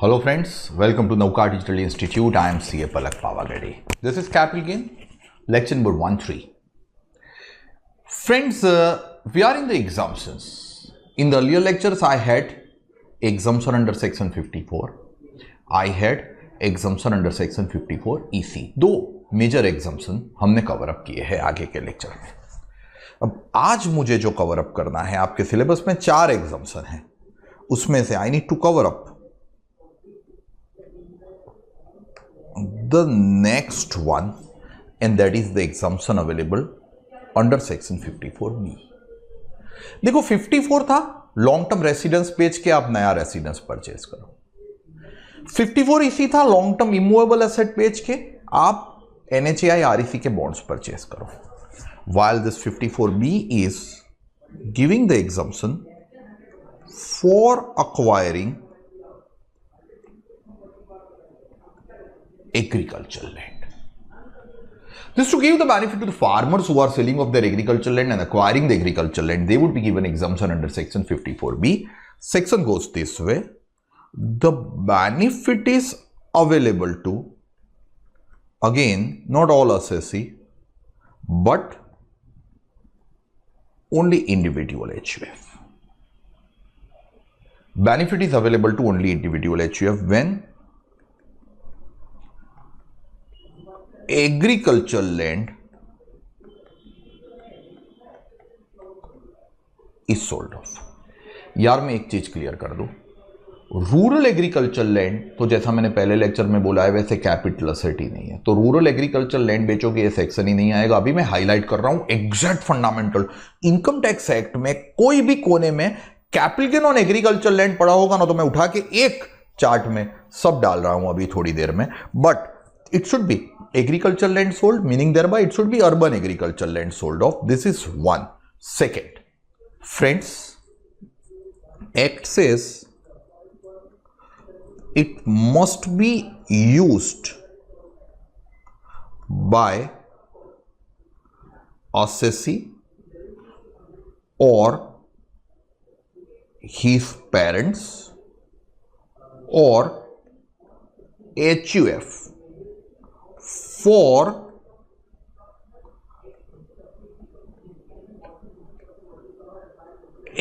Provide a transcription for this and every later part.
Hello friends, welcome to Nauka Digital Institute. I am CA Palak Pavagadi. This is capital gain, lecture number 13. Friends, we are in the exemptions. In the earlier lectures, I had exemption under section 54. I had exemption under section 54 EC. दो major exemption हमने cover up किए हैं आगे के lecture में. अब आज मुझे जो कवर अप करना है, आपके सिलेबस में 4 एग्जाम्पशन हैं, उसमें से I need to cover up the next one, and that is the exemption available under section 54B. देखो 54 था लॉन्ग टर्म रेसिडेंस बेच के आप नया रेसिडेंस परचेज करो. 54 इसी था लॉन्ग टर्म इमूवेबल एसेट बेच के आप NHAI REC के बॉन्ड्स परचेज करो. While this 54B is giving the exemption for acquiring agricultural land. This to give the benefit to the farmers who are selling of their agricultural land and acquiring the agricultural land. They would be given exemption under section 54B. Section goes this way. The benefit is available to, again, not all assessee, but only individual HUF. Benefit is available to only individual HUF when agriculture land is sold off. यार मैं एक चीज clear कर दूं, rural agriculture land तो जैसा मैंने पहले लेक्चर में बोला है वैसे कैपिटल असेट ही नहीं है, तो रूरल एग्रीकल्चर लैंड बेचोगे ये सेक्शन ही नहीं आएगा. अभी मैं हाईलाइट कर रहा हूं exact fundamental. Income tax act में कोई भी कोने में capital gain on agriculture land पड़ा होगा ना, तो मैं उठा के एक चार्ट में सब डाल रहा हूं अभी थोड़ी देर में. But it should be agricultural land sold, meaning thereby it should be urban agricultural land sold off. This is one. Second, friends, act says it must be used by assessee or his parents or HUF for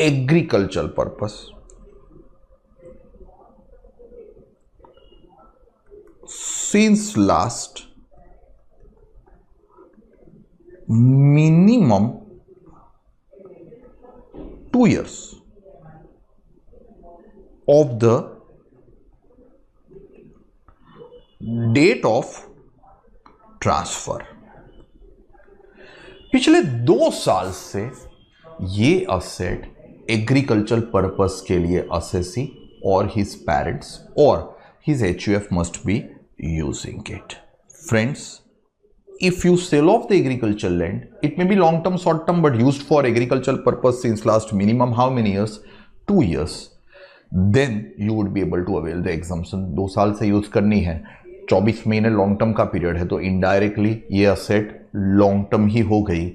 agricultural purpose since last minimum 2 years of the date of transfer. पिछले 2 साल से ये asset agriculture purpose के लिए assessee और his parents और his HUF must be using it. Friends, if you sell off the agricultural land, it may be long term, short term, but used for agricultural purpose since last minimum how many years? 2 years. Then you would be able to avail the exemption. 2 साल से use करनी है, 24 महीने long term का period है, तो indirectly ये asset long term ही हो गई.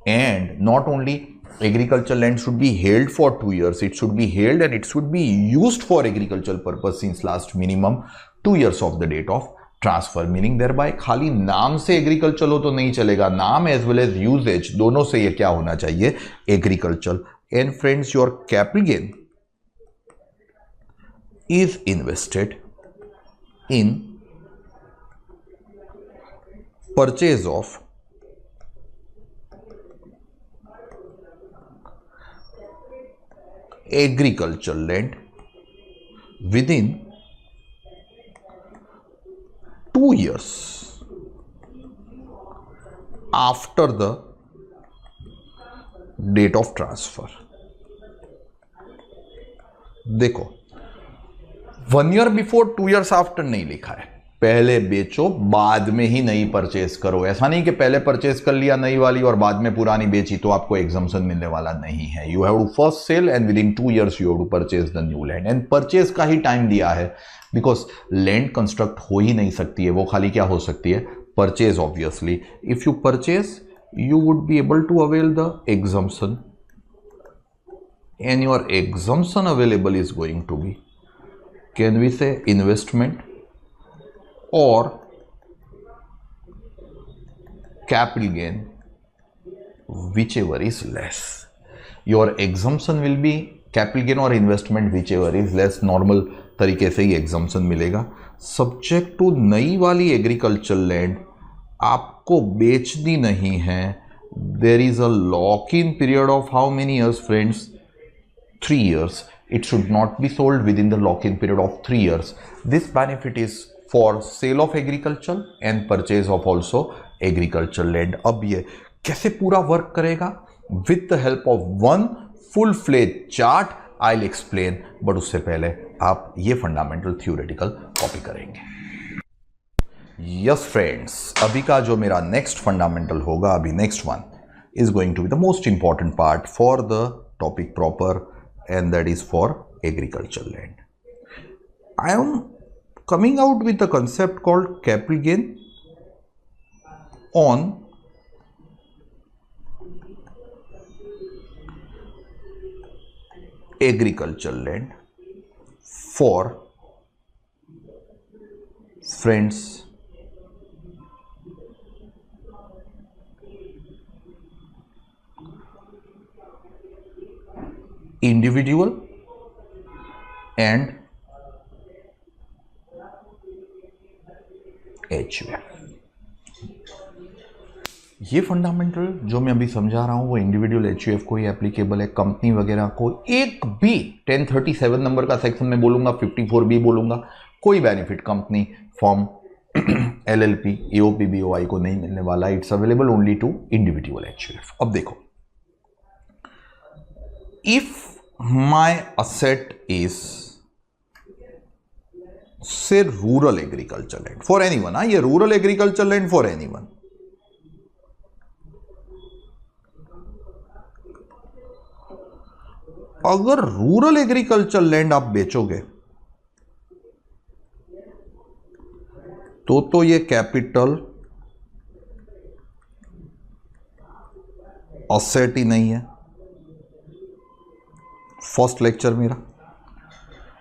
And not only agriculture land should be held for 2 years, it should be held and it should be used for agriculture purpose since last minimum 2 years of the date of transfer. Meaning thereby खाली नाम से agriculture हो तो नहीं चलेगा, नाम as well as usage दोनों से ये क्या होना चाहिए, agriculture. And friends, your capital gain is invested in purchase of agricultural land within 2 years after the date of transfer. देखो 1 year before 2 years after नहीं लिखा है. पहले बेचो बाद में ही नई परचेज करो. ऐसा नहीं कि पहले परचेज कर लिया नई वाली और बाद में पुरानी बेची तो आपको एग्जम्पशन मिलने वाला नहीं है. You have to first sell and within 2 years you have to purchase the new land. And purchase का ही टाइम दिया है बिकॉज लैंड कंस्ट्रक्ट हो ही नहीं सकती है, वो खाली क्या हो सकती है, purchase. Obviously if you purchase you would be able to avail the exemption, and your exemption available is going to be can we say investment or capital gain, whichever is less. Your assumption will be capital gain or investment whichever is less. Normal तरीके से ही exemption मिलेगा. Subject to नई वाली agriculture land आपको बेचनी नहीं है. There is a lock in period of how many years friends? 3 years. It should not be sold within the lock-in period of 3 years. This benefit is for sale of agriculture and purchase of also agricultural land. अब ये कैसे पूरा work करेगा? With the help of one full-fledged chart, I'll explain. But उससे पहले आप ये fundamental theoretical copy करेंगे. Yes friends, अभी का जो मेरा नेक्स्ट फंडामेंटल होगा, अभी next one is going to be the most important part for the topic proper, and that is for agricultural land. I am coming out with a concept called capital gain on agricultural land for friends individual and HUF. ये fundamental जो मैं अभी समझा रहा हूं वो individual HUF को ही applicable है. कंपनी वगैरह को एक भी 1037 नंबर का सेक्शन में बोलूंगा, 54B बोलूंगा, कोई benefit company form LLP AOP BOI को नहीं मिलने वाला. It's available only to individual HUF. अब देखो, इफ my asset is say rural agriculture land for anyone. ये rural agriculture land for anyone. अगर रूरल एग्रीकल्चर लैंड आप बेचोगे तो ये कैपिटल असेट ही नहीं है. फर्स्ट लेक्चर मेरा,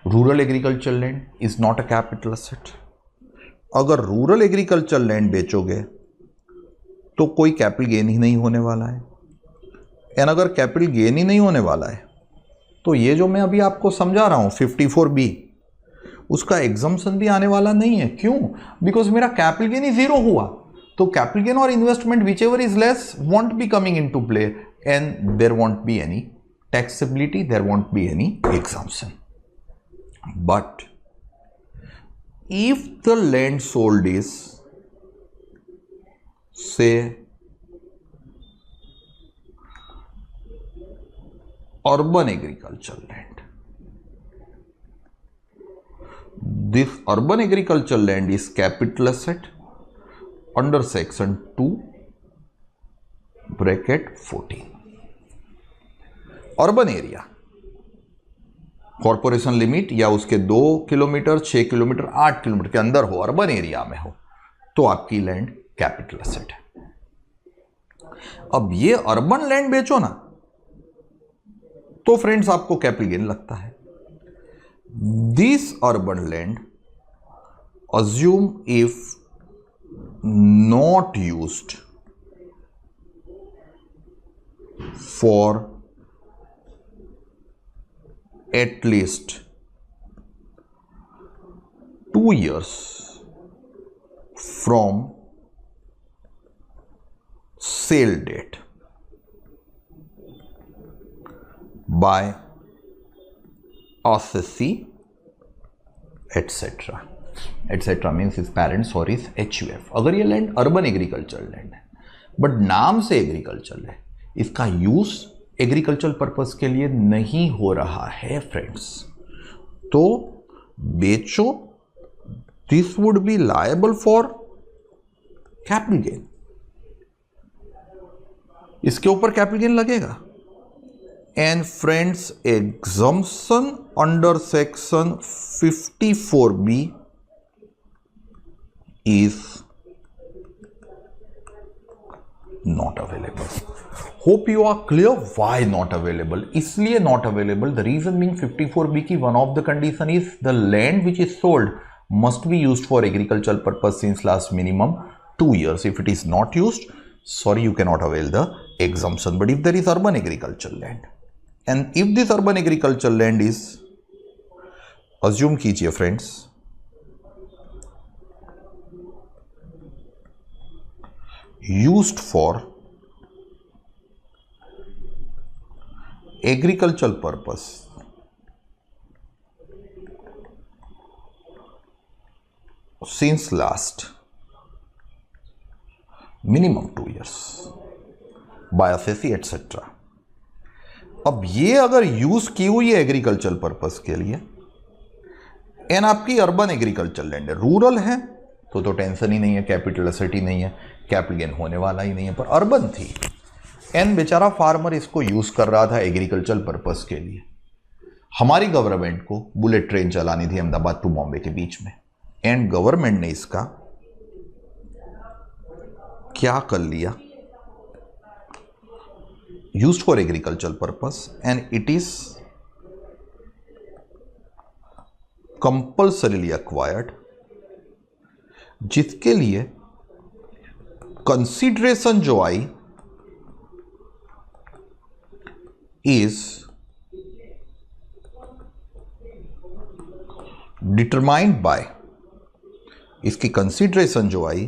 rural agriculture land is not a capital asset. अगर रूरल एग्रीकल्चर लैंड बेचोगे तो कोई कैपिटल गेन ही नहीं होने वाला है. एंड अगर कैपिटल गेन ही नहीं होने वाला है तो ये जो मैं अभी आपको समझा रहा हूं 54B, उसका एग्जम्पशन भी आने वाला नहीं है. क्यों? बिकॉज मेरा कैपिटल गेन ही जीरो हुआ. तो कैपिटल गेन और investment whichever is less won't be coming into play and there won't be any taxability, there won't be any exemption. But if the land sold is say urban agricultural land, this urban agricultural land is capital asset under section 2 bracket 14. Urban area corporation limit या उसके 2 kilometre 6 kilometre 8 kilometre के अंदर हो, urban area में हो, तो आपकी land capital asset है. अब ये अर्बन लैंड बेचो ना तो फ्रेंड्स आपको कैपिटल गेन लगता है. This urban land assume if not used for at least 2 years from sale date by assessee etc. etc means his parents or his HUF. अगर ये लैंड अर्बन एग्रीकल्चर लैंड है but नाम से agriculture है, इसका use agriculture purpose के लिए नहीं हो रहा है फ्रेंड्स, तो बेचो. This would be liable for capital gain. इसके ऊपर कैपिटल गेन लगेगा. And friends, exemption under section 54B is not available. Hope you are clear why not available. इसलिए not available. The reason being 54B की one of the condition is the land which is sold must be used for agricultural purpose since last minimum 2 years. If it is not used, sorry, you cannot avail the exemption. But if there is urban agricultural land, and if this urban agricultural land is, assume कीजिए friends, used for agricultural purpose since last minimum 2 years by assessee etc. अब ये अगर use की हुई है agriculture purpose के लिए and आपकी अर्बन एग्रीकल्चर लैंड है, रूरल है तो टेंशन ही नहीं है, कैपिटल एसेट ही नहीं है, कैपिटल गेन होने वाला ही नहीं है, पर अर्बन थी एंड बेचारा फार्मर इसको यूज कर रहा था एग्रीकल्चर पर्पस के लिए। हमारी गवर्नमेंट को बुलेट ट्रेन चलानी थी अहमदाबाद टू बॉम्बे के बीच में एंड गवर्नमेंट ने इसका क्या कर लिया, used for agriculture purpose and it is compulsorily acquired, जिसके लिए कंसीडरेशन जो आई इज डिटरमाइंड बाय, इसकी कंसीडरेशन जो आई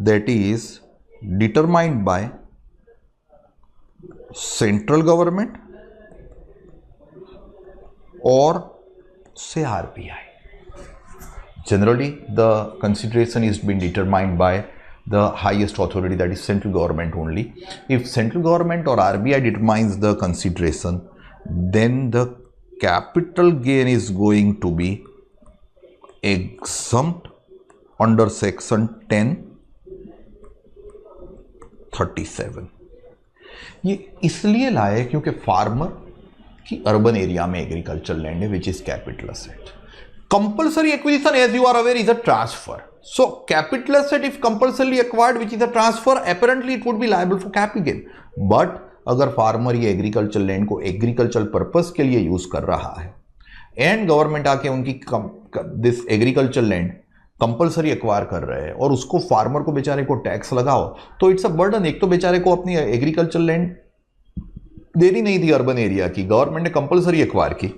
that is determined by central government और से RBI. Generally, the consideration is being determined by the highest authority, that is central government only. If central government or RBI determines the consideration, then the capital gain is going to be exempt under section 1037. ये इसलिए लाए क्योंकि farmer की urban area में agriculture land है which is capital asset. Compulsory acquisition, as you are aware, is a transfer. So capital asset if compulsorily acquired, which is a transfer, apparently it would be liable for capital gain. But अगर farmer ये agriculture land को agriculture purpose के लिए use कर रहा है and government आके उनकी this agriculture land compulsory acquire कर रहे हैं और उसको फार्मर को बेचारे को टैक्स लगाओ, तो इट्स अ बर्डन. एक तो बेचारे को अपनी एग्रीकल्चर लैंड देनी नहीं थी अर्बन एरिया की, गवर्नमेंट ने कंपल्सरी एक्वायर की.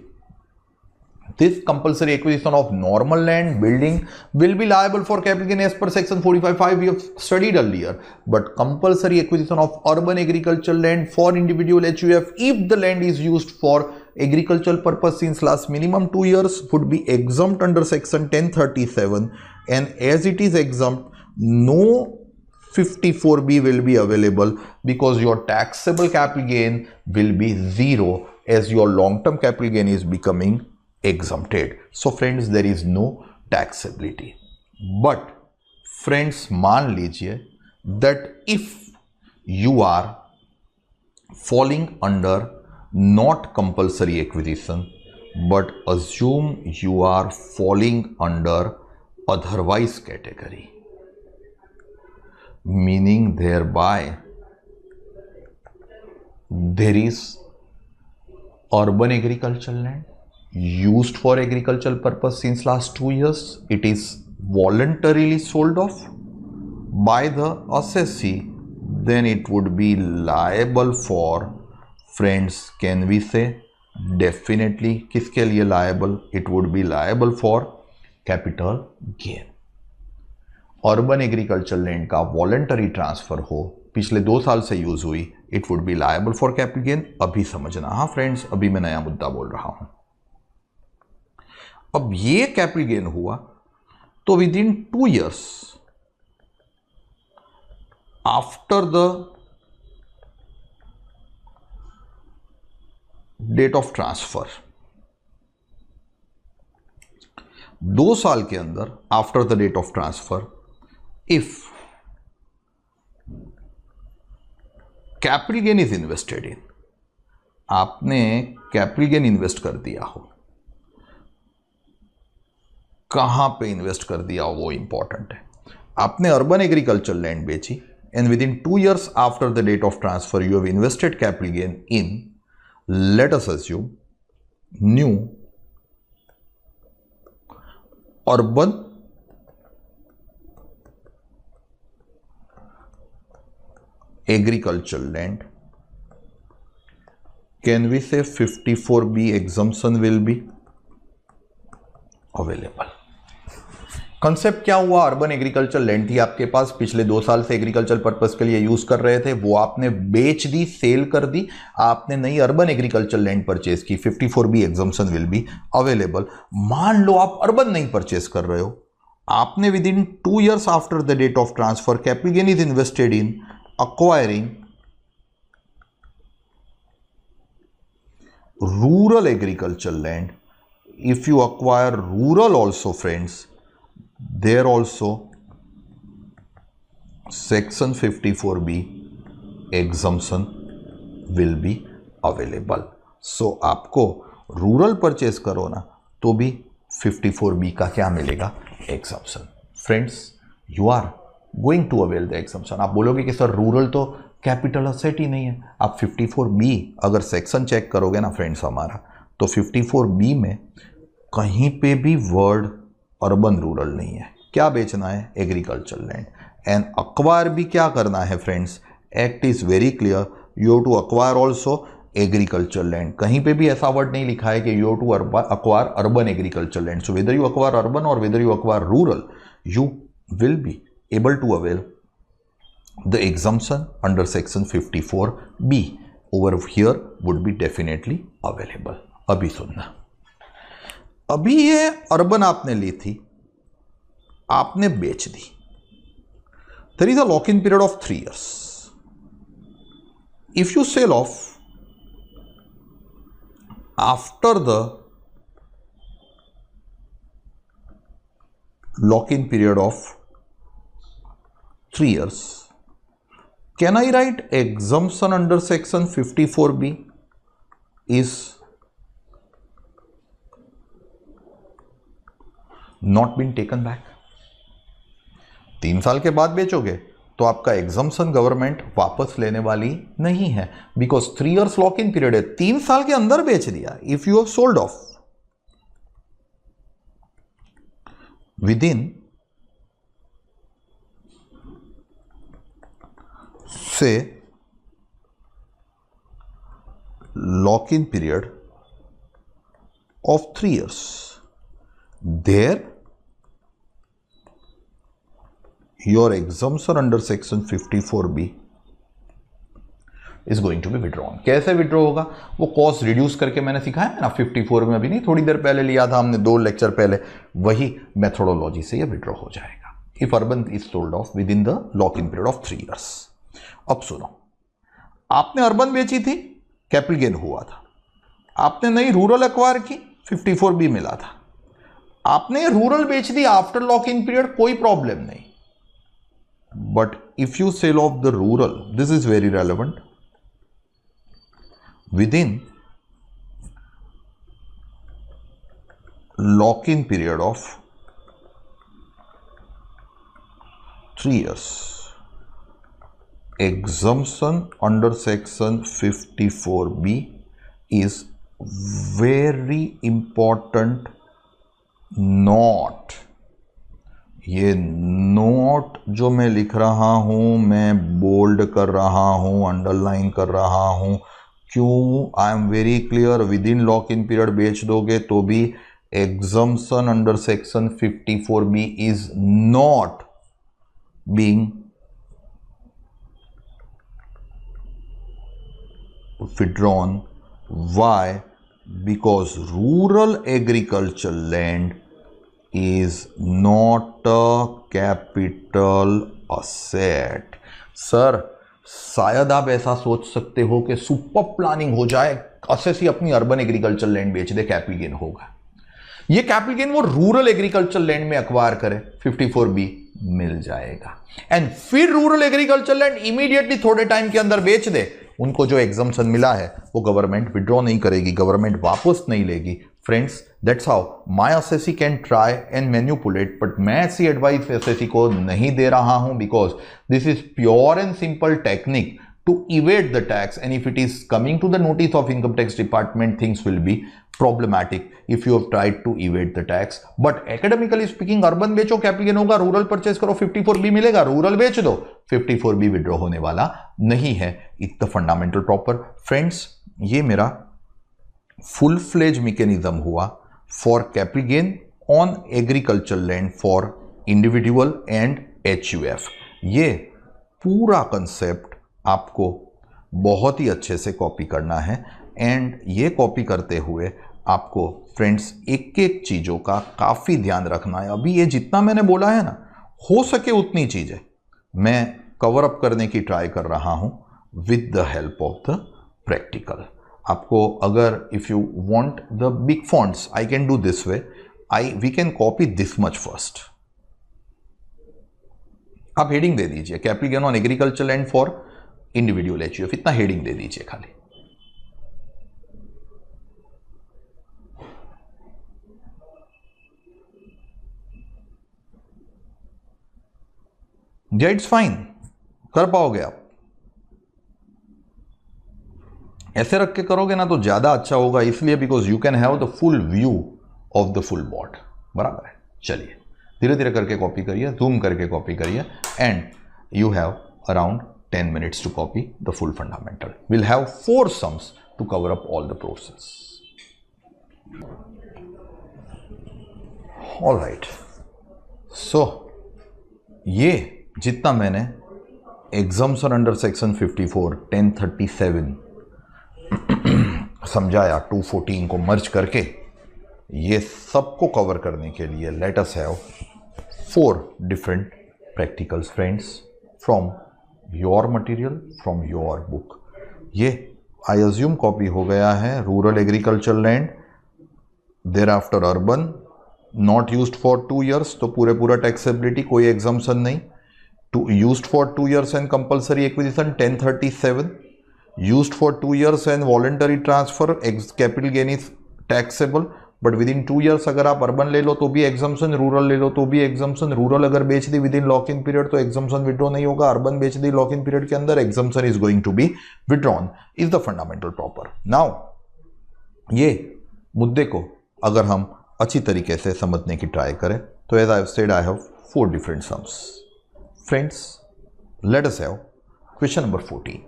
This compulsory acquisition of normal land building will be liable for capital gain as per section 45(5) we have studied earlier. But compulsory acquisition of urban agricultural land for individual HUF, if the land is used for agricultural purpose since last minimum 2 years, would be exempt under section 1037. And as it is exempt, no 54B will be available because your taxable capital gain will be zero as your long-term capital gain is becoming exempted. So friends, there is no taxability. But friends, मान लीजिए that if you are falling under not compulsory acquisition, but assume you are falling under otherwise category, meaning thereby there is urban agricultural land used for agricultural purpose since last 2 years, it is voluntarily sold off by the assessee, then it would be liable for, friends, can we say definitely किसके लिए liable? It would be liable for capital gain. Urban agriculture land का voluntary transfer हो, पिछले 2 साल से use हुई, it would be liable for capital gain. अभी समझना, हाँ फ्रेंड्स, अभी मैं नया मुद्दा बोल रहा हूं. अब ये कैपिटल गेन हुआ तो within 2 years after the date of transfer, 2 साल के अंदर after the date of transfer, if capital gain is invested in, आपने कैपिटल गेन इन्वेस्ट कर दिया हो, कहां पे इन्वेस्ट कर दिया हो वो इंपॉर्टेंट है. आपने अर्बन एग्रीकल्चर लैंड बेची and within 2 years after the date of transfer you have invested capital gain in, let us assume, new urban agricultural land, can we say 54B exemption will be available? Concept क्या हुआ? Urban agriculture land थी आपके पास, पिछले 2 साल से agriculture purpose के लिए use कर रहे थे, वो आपने बेच दी, सेल कर दी, आपने नई अर्बन एग्रीकल्चर लैंड परचेज की, 54B exemption will be available. मान लो आप अर्बन नहीं परचेज कर रहे हो, आपने within 2 years after the date of transfer capital gain is invested in acquiring rural agricultural land. If you acquire rural also, friends, there also section 54B exemption will be available. So आपको rural purchase करो ना तो भी 54B का क्या मिलेगा? exemption. Friends, you are going to avail the exemption. आप बोलोगे कि सर रूरल तो कैपिटल असेट ही नहीं है। आप 54B अगर सेक्शन चेक करोगे ना फ्रेंड्स हमारा, तो 54B में कहीं पे भी वर्ड अर्बन रूरल नहीं है। क्या बेचना है? Agriculture land. एंड अक्वायर भी क्या करना है friends? Act is very clear, you have to acquire also agriculture land. कहीं पे भी ऐसा वर्ड नहीं लिखा है कि you have to acquire urban agriculture land. So whether you acquire urban और whether you acquire rural, you will be able to avail the exemption under section 54B over here would be definitely available. अभी सुनना, अभी ये urban आपने ली थी, आपने बेच दी, there is a lock-in period of 3 years. If you sell off after the lock-in period of 3 years, can I write exemption under section 54B is not been taken back? 3 साल के बाद बेचोगे तो आपका एग्जम्पशन गवर्नमेंट वापस लेने वाली नहीं है, because 3 years lock in period है। 3 साल के अंदर बेच दिया, if you have sold off with in say lock-in period of 3 years, there your exemption under section 54B is going to be withdrawn. कैसे विड्रॉ होगा? वो कॉस्ट रिड्यूस करके मैंने सिखाया है ना 54 में, अभी नहीं, थोड़ी देर पहले लिया था हमने, 2 लेक्चर पहले, वही मेथोडोलॉजी से ये विड्रॉ हो जाएगा if urban is sold off with in the lock in period of 3 years। अब सुनो, आपने अर्बन बेची थी, कैपिटल गेन हुआ था, आपने नई रूरल एक्वायर की, 54B मिला था, आपने रूरल बेच दी आफ्टर लॉक इन पीरियड, कोई प्रॉब्लम नहीं। But if you sell off the rural, this is very relevant, within lock in period of 3 years, exemption under section 54B is very important note. ये note जो मैं लिख रहा हूं, मैं bold कर रहा हूं, अंडरलाइन कर रहा हूं, क्यों? I am very clear, with in lock in period बेच दोगे तो भी exemption under section 54B is not being withdrawn. Why? Because rural agricultural land is not a capital asset. Sir शायद आप ऐसा सोच सकते हो कि सुपर प्लानिंग हो जाए, असेसी अपनी अर्बन एग्रीकल्चर लैंड बेच दे, कैपिटल गेन होगा। ये कैपिटल गेन वो रूरल एग्रीकल्चर लैंड में एक्वायर करे, 54B मिल जाएगा। एंड फिर रूरल एग्रीकल्चर लैंड इमीडिएटली थोड़े टाइम के अंदर बेच दे, उनको जो एग्जम्पशन मिला है वो गवर्नमेंट विड्रॉ नहीं करेगी, गवर्नमेंट वापस नहीं लेगी, friends, that's how my SSC can try and manipulate, but मैं ऐसी एडवाइस एसएससी को नहीं दे रहा हूं because this is pure and simple technique to evade the tax, and if it is coming to the notice of income tax department, things will be problematic if you have tried to evade the tax. But academically speaking, urban बेचो capital होगा, rural purchase करो 54B मिलेगा, rural बेच दो 54B withdraw होने वाला नहीं है. It's the fundamental proper. Friends, ये मेरा फुल फ्लेज मैकेनिज्म हुआ for capital gain on agriculture land for individual and HUF. ये पूरा कंसेप्ट आपको बहुत ही अच्छे से कॉपी करना है, एंड ये कॉपी करते हुए आपको फ्रेंड्स एक एक चीज़ों का काफ़ी ध्यान रखना है. अभी ये जितना मैंने बोला है ना, हो सके उतनी चीज़ें मैं कवर अप करने की ट्राई कर रहा हूँ with the help of the practical. आपको अगर if you want the big fonts, I can do this way, we can copy this much first. आप हेडिंग दे दीजिए capital gain on agriculture land for individual HUF, इतना heading दे दीजिए खाली. या इट्स फाइन, कर पाओगे आप. ऐसे रख के करोगे ना तो ज्यादा अच्छा होगा, इसलिए because you can have the full view of the full board. बराबर है. चलिए धीरे धीरे करके कॉपी करिए, जूम करके कॉपी करिए, and you have around 10 minutes to copy the full fundamental. We'll have 4 sums to cover up all the process. All right. So, ये जितना मैंने exemption under section 54, 1037 समझाया 214 को मर्ज करके, ये सबको कवर करने के लिए let us have 4 different practicals, friends, from your material, from your book. ये आई अज्यूम कॉपी हो गया है. Rural agriculture land, there after urban, not used for 2 years, तो पूरा टैक्सेबिलिटी, कोई एग्जाम्पशन नहीं. Used for 2 years and compulsory acquisition 1037, used for 2 years and voluntary transfer, capital gain is taxable, but with in 2 years अगर आप urban ले लो तो भी exemption, rural ले लो तो भी एग्जाम्पशन. रूरल अगर बेच दी within lock in period तो एग्जाम्पशन विड्रॉ नहीं होगा. अर्बन बेच दी लॉक इन पीरियड के अंदर, exemption is going to be withdrawn. Is the fundamental proper. Now ये मुद्दे को अगर हम अच्छी तरीके से समझने की ट्राई करें तो as I have said, I have 4 different sums. Friends, let us have question number 14.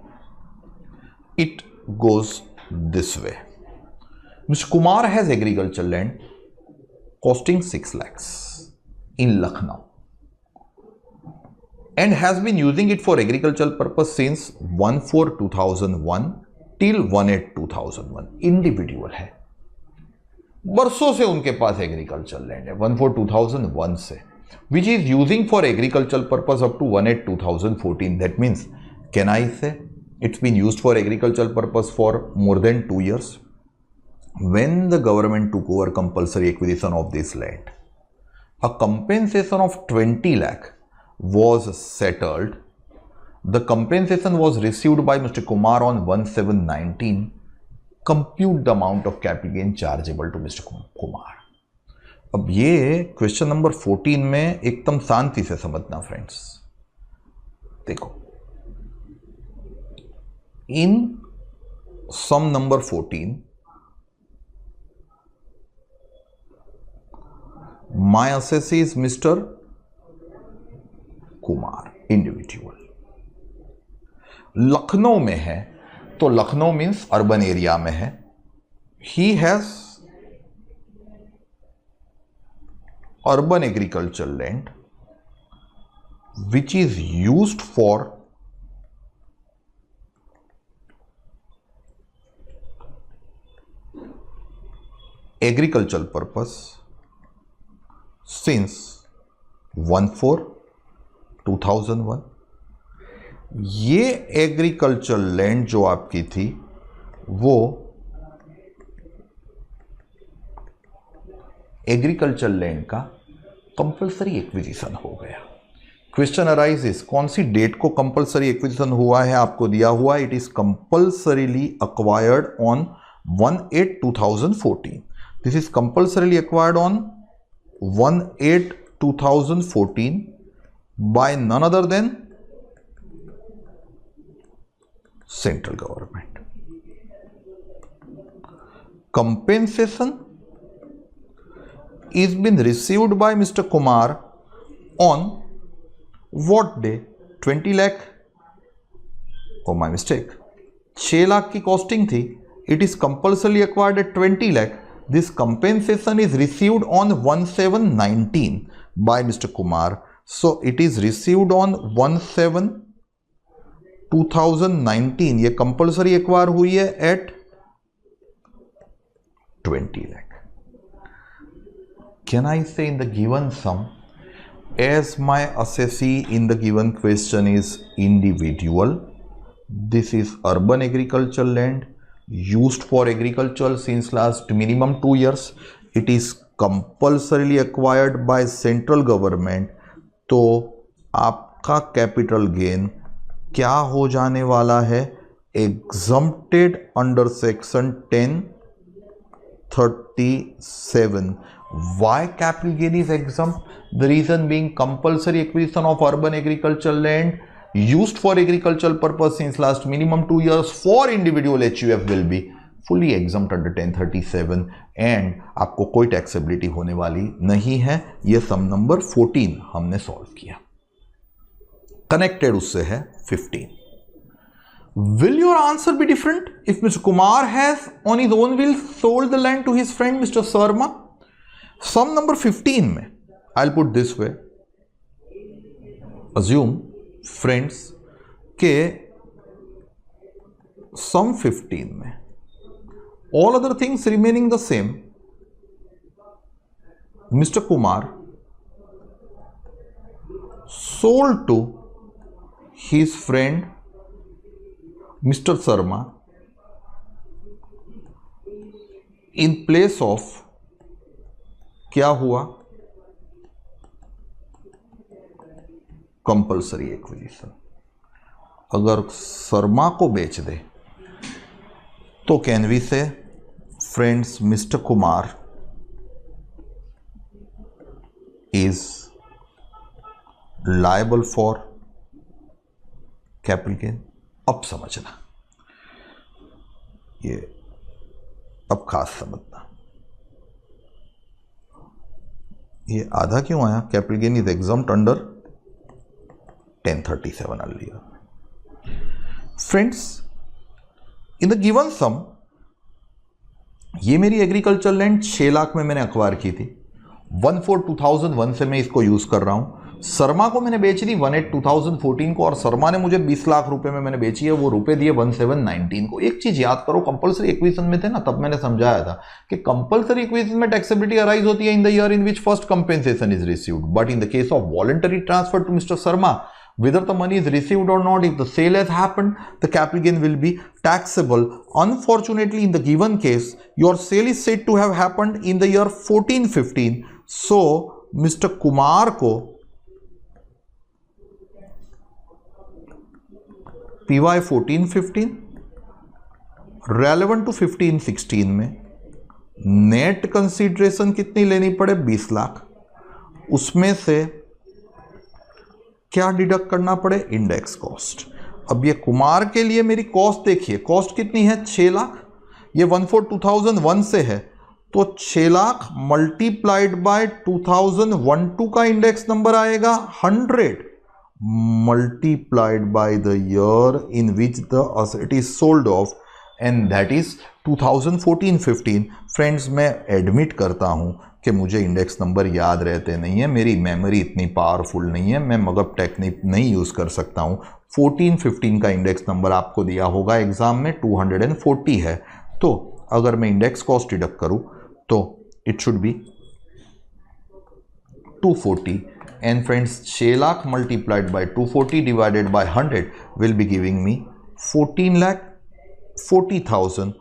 It goes this way. Mr. Kumar has agriculture land costing 6 lakhs in Lucknow and has been using it for agricultural purpose since 1/4/2001 till 1/8/2001. Individual है, बरसों से उनके पास agriculture land है 1/4/2001 से, which is using for agricultural purpose up to 1/8/2014. That means, can I say it's been used for agricultural purpose for more than 2 years? When the government took over compulsory acquisition of this land, a compensation of 20 lakh was settled. The compensation was received by Mr. Kumar on 1/7/19. Compute the amount of capital gain chargeable to Mr. Kumar. अब ये question number 14 में एकदम शांति से समझना friends. देखो, in sum number 14 my assessee is Mr. Kumar, individual. Lucknow में है तो लखनऊ मीन्स अर्बन एरिया में है. He has urban agriculture land which is used for agriculture purpose since 1/4/2001. ये एग्रीकल्चर लैंड जो आपकी थी वो एग्रीकल्चर लैंड का कंपल्सरी एक्विजिशन हो गया. क्वेश्चन अराइजेस, कौन सी डेट को कंपल्सरी एक्विजिशन हुआ है? आपको दिया हुआ it is compulsorily acquired on 1/8/2014. This is compulsorily acquired on 1/8/2014 by none other than central government. Compensation is been received by Mr. Kumar on what day? 20 lakh. Oh, my mistake. 6 lakh की costing थी. It is compulsorily acquired at 20 lakh. This compensation is received on 1/7/19 by Mr. Kumar. So it is received on 1/7/2019. ये compulsory acquire हुई है at 20 lakh. Can I say in the given sum, as my assessee in the given question is individual, this is urban agricultural land used for agriculture since last minimum 2 years. It is compulsorily acquired by central government. तो आपका capital gain क्या हो जाने वाला है? exempted under section 1037. Why capital gain is exempt? The reason being compulsory acquisition of urban agricultural land used for agricultural purpose since last minimum 2 years for individual HUF will be fully exempt under 1037 and आपको कोई taxability होने वाली नहीं है. यह सम number 14 हमने solve किया. Connected उससे है 15. Will your answer be different if Mr. Kumar has on his own will sold the land to his friend Mr. Sharma? Sum number 15 में I'll put this way. Assume friends के sum 15 में all other things remaining the same, Mr. Kumar sold to his friend Mr. Sharma in place of क्या हुआ? Compulsory acquisition. अगर शर्मा को बेच दे तो can we से friends mister Kumar is liable for capital gain. अब समझना, ये अब खास समझना. ये आधा क्यों आया? Capital gain is exempt under 1037 earlier. Friends, in the given sum ये मेरी एग्रीकल्चर लैंड 6 लाख में मैंने अक्वायर की थी. 1/4/2001 से मैं इसको यूज कर रहा हूं. शर्मा को मैंने बेची थी 1/8/2014 को और शर्मा ने मुझे 20 लाख रुपए में मैंने बेची है. वो रुपए दिए 1/7/19 को. एक चीज याद करो, कंपल्सरी एक्विजिशन में थे ना, तब मैंने समझाया था कि कंपल्सरी एक्विजिशन में टैक्सेबिलिटी अराइज होती है in the year in which first compensation is received. But in the case of voluntary transfer to mister Sharma, whether the money is received or not, if the sale has happened, the capital gain will be taxable. Unfortunately, in the given case, your sale is said to have happened in the year 14-15. So, Mr. Kumar को PY 14-15 relevant to 15-16 में net consideration कितनी लेनी पड़े? 20 लाख. उसमें से क्या deduct करना पड़े? Index cost. अब ये कुमार के लिए मेरी कॉस्ट देखिए, कॉस्ट कितनी है? 6 लाख. ये 1/4/2001 से है, तो 6 लाख मल्टीप्लाइड बाय 2012 का इंडेक्स नंबर आएगा 100 multiplied by the year in which the asset is sold off and that is 2014-15. Friends, मैं एडमिट करता हूं कि मुझे इंडेक्स नंबर याद रहते नहीं है, मेरी मेमोरी इतनी पावरफुल नहीं है, मैं मगब टेक्निक नहीं यूज़ कर सकता हूँ. 14-15 का इंडेक्स नंबर आपको दिया होगा एग्जाम में, 240 है. तो अगर मैं इंडेक्स कॉस्ट डिडक्ट करूँ तो it should B 240. And friends, 6 lakh multiplied by 240 divided by 100 will be giving me 14,40,000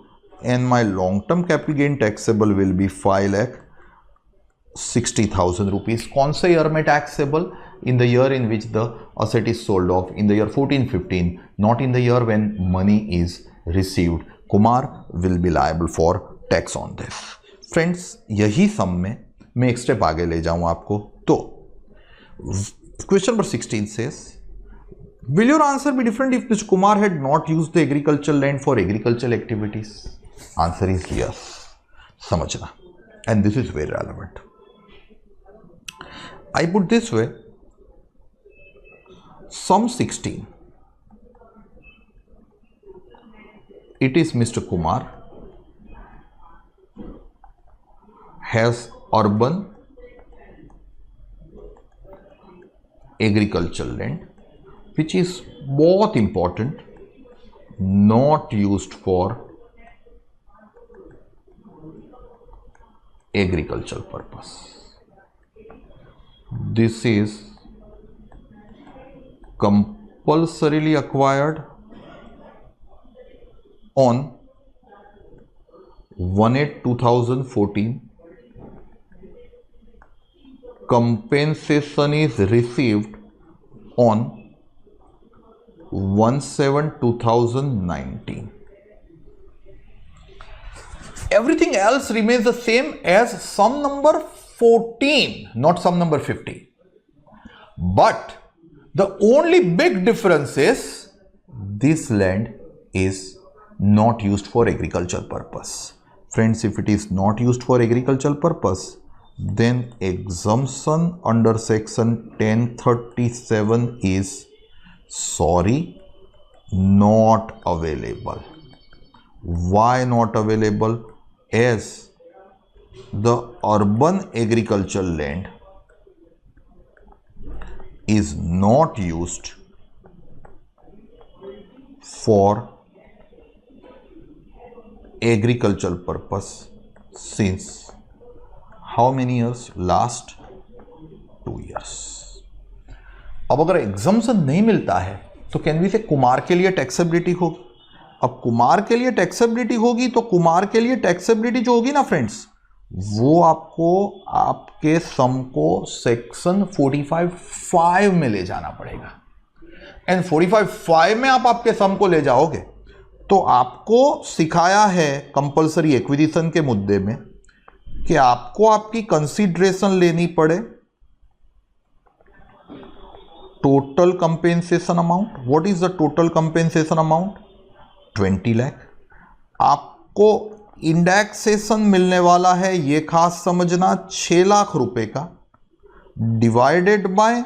and my long-term capital gain taxable will be 5,60,000 rupees. कौन से ईयर में taxable? In the year in which the asset is sold off, in the year 14-15, not in the year when money is received. Kumar will be liable for tax on this. Friends यही सम में मैं एक step आगे ले जाऊं आपको। तो question number 16 says, will your answer be different if Mr. Kumar had not used the agricultural land for agricultural activities? Answer is yes. समझना, and this is very relevant. I put this way, sum 16. It is Mr. Kumar has urban agricultural land which is बहुत important, not used for agricultural purpose. This is compulsorily acquired on 1/8/2014. Compensation is received on 1/7/2019. Everything else remains the same as sum number 14, not sum number 15. But the only big difference is this land is not used for agricultural purpose. Friends, if it is not used for agricultural purpose, then exemption under section 1037 is sorry, not available. Why not available? As the urban agricultural land is not used for agricultural purpose since how many years? Last 2 years. अब अगर exemption नहीं मिलता है तो can we से कुमार के लिए taxability होगी। अब कुमार के लिए टैक्सेबिलिटी होगी तो कुमार के लिए टैक्सेबिलिटी जो होगी ना फ्रेंड्स, वो आपको आपके सम को सेक्शन 45(5) में ले जाना पड़ेगा। एंड 45(5) में आप आपके सम को ले जाओगे तो आपको सिखाया है कंपल्सरी एक्विजिशन के मुद्दे में कि आपको आपकी कंसीडरेशन लेनी पड़े total compensation amount. What is the total compensation amount? 20 lakh. आपको इंडेक्सेशन मिलने वाला है, ये खास समझना, 6 लाख रुपए का divided by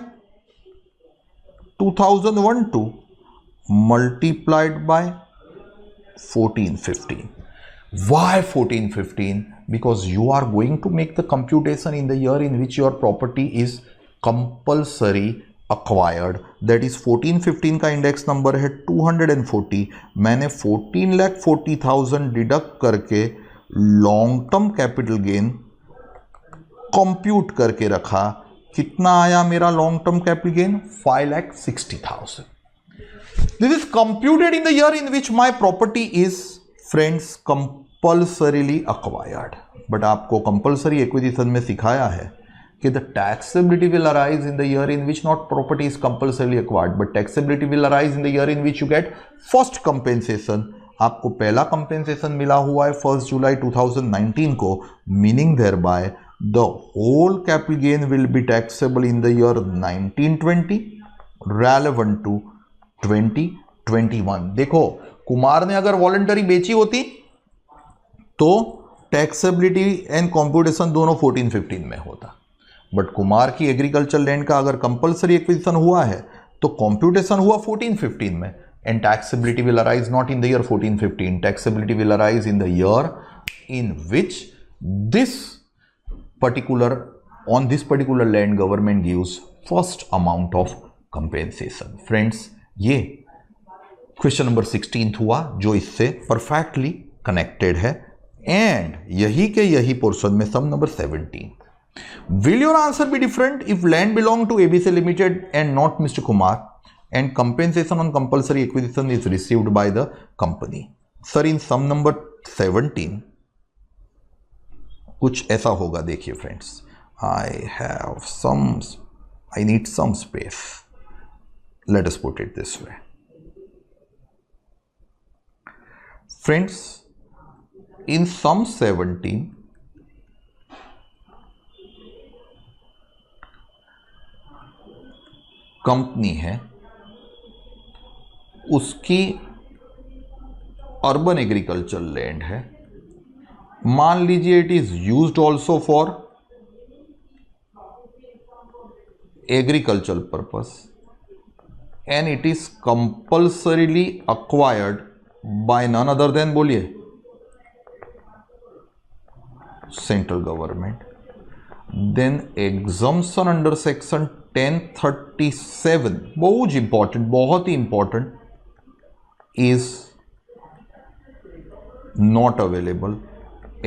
2012 multiplied by 1415. Why 1415? Because you are going to make the computation in the year in which your property is compulsory acquired. That is 1415 का इंडेक्स नंबर है 240। मैंने 14,40,000 डिडक्ट करके long term capital gain compute करके रखा। कितना आया मेरा long term capital gain? 5,60,000. This is computed in the year in which my property is, friends, compulsorily acquired. But आपको compulsory acquisition में सिखाया है कि the taxability will arise in the year in which not property is compulsorily acquired, but taxability will arise in the year in which you get first compensation. आपको पहला compensation मिला हुआ है 1 जुलाई 2019 को, meaning thereby the whole capital gain will be taxable in the year 1920 relevant to 2021. देखो, कुमार ने अगर voluntary बेची होती तो टैक्सेबिलिटी एंड कॉम्प्यूटेशन दोनों 1415 में होता, बट कुमार की एग्रीकल्चर लैंड का अगर कंपल्सरी एक्विजिशन हुआ है तो कॉम्प्यूटेशन हुआ 1415 में, and taxability will arise not in the year 1415, taxability will arise in the year in which this particular on this particular land government gives first amount of compensation. Friends, ये question number 16 हुआ जो इससे perfectly connected है, and यही के यही portion में सम number 17. Will your answer be different if land belong to ABC Limited and not Mr. Kumar and compensation on compulsory acquisition is received by the company? Sir, in sum number 17 कुछ ऐसा होगा. देखिए friends, I need some space. Let us put it this way. Friends, in sum 17 company है उसकी urban agriculture land है, मान लीजिए it is used also for agriculture purpose and it is compulsorily acquired by none other than, बोलिए, central government, then exemption under section 1037 बहुत important, बहुत ही important, is not available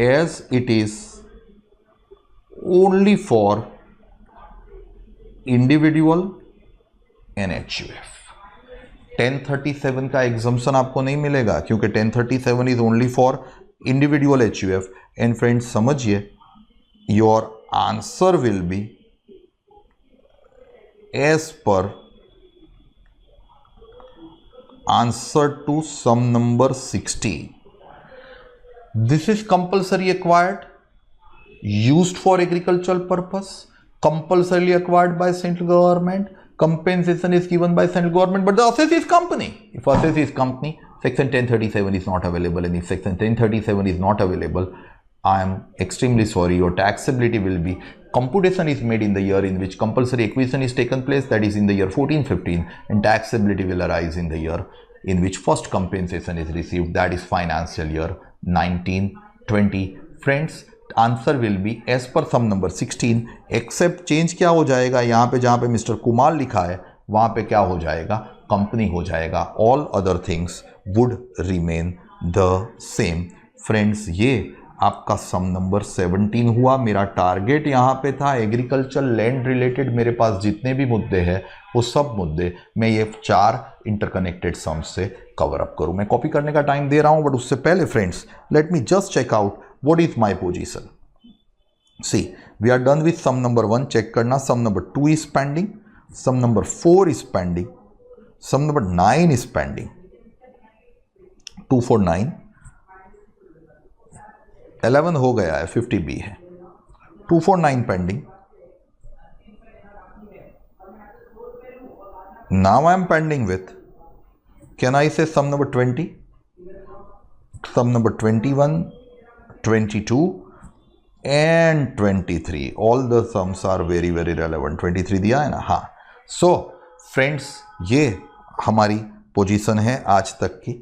as it is only for individual and HUF. 1037 का exemption आपको नहीं मिलेगा क्योंकि 1037 is only for individual HUF. And friends समझिए, your answer will be as per answer to sum number 16. This is compulsory acquired, used for agricultural purpose, compulsorily acquired by central government, compensation is given by central government, but the assess is company. If assess is company, section 1037 is not available, and if section 1037 is not available, I am extremely sorry, your taxability will be, computation is made in the year in which compulsory acquisition is taken place, that is in the year 1415, and taxability will arise in the year in which first compensation is received, that is financial year 1920. Friends answer will be as per sum number 16, accept change क्या हो जाएगा, यहाँ पे जहाँ पे mister Kumar लिखा है वहाँ पे क्या हो जाएगा, कंपनी हो जाएगा. All other things would remain the same. Friends ये आपका सम नंबर 17 हुआ. मेरा टारगेट यहाँ पे था एग्रीकल्चर लैंड रिलेटेड, मेरे पास जितने भी मुद्दे हैं वो सब मुद्दे मैं ये 4 इंटरकनेक्टेड सम्स से कवर अप करूँ. मैं कॉपी करने का टाइम दे रहा हूँ, बट उससे पहले friends let me just check out what is my position. See we are done with sum number 1. Check करना, sum number 2 is pending, sum number 4 is pending, sum number 9 is pending, 2 4 9, 11 हो गया है, 50B है, 2 4 9 pending. Now I am pending with, can I say sum number 20, sum number 21, 22 and 23. All the sums are very very relevant. 23 दिया है ना, हाँ. So friends ये हमारी पोजीशन है आज तक की.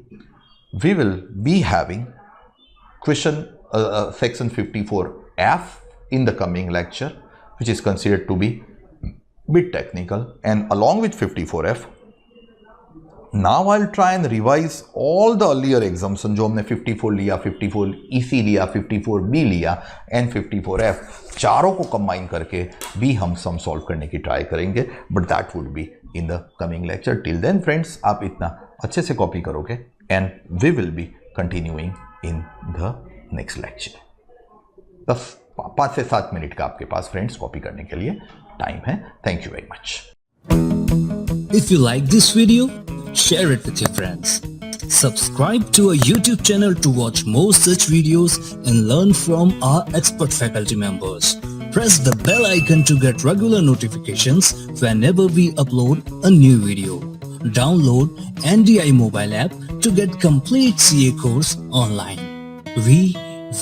We will be having question section 54F in the coming lecture, which is considered to be bit technical, and along with 54F now I'll try and revise all the earlier exemption जो हमने 54 लिया, 54EC लिया, 54B लिया and 54F, चारों को combine करके भी हम सम सॉल्व करने की ट्राई करेंगे, but that would be in the coming lecture. Till then friends आप इतना अच्छे से कॉपी करोगे and we will be continuing in the next lecture. 5 से 7 मिनट का आपके पास फ्रेंड्स कॉपी करने के लिए टाइम है. Thank you very much. If you like this video, share it with your friends. Subscribe to our YouTube channel to watch more such videos and learn from our expert faculty members. Press the bell icon to get regular notifications whenever we upload a new video. Download NDI mobile app to get complete CA course online. We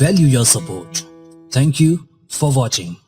value your support. Thank you for watching.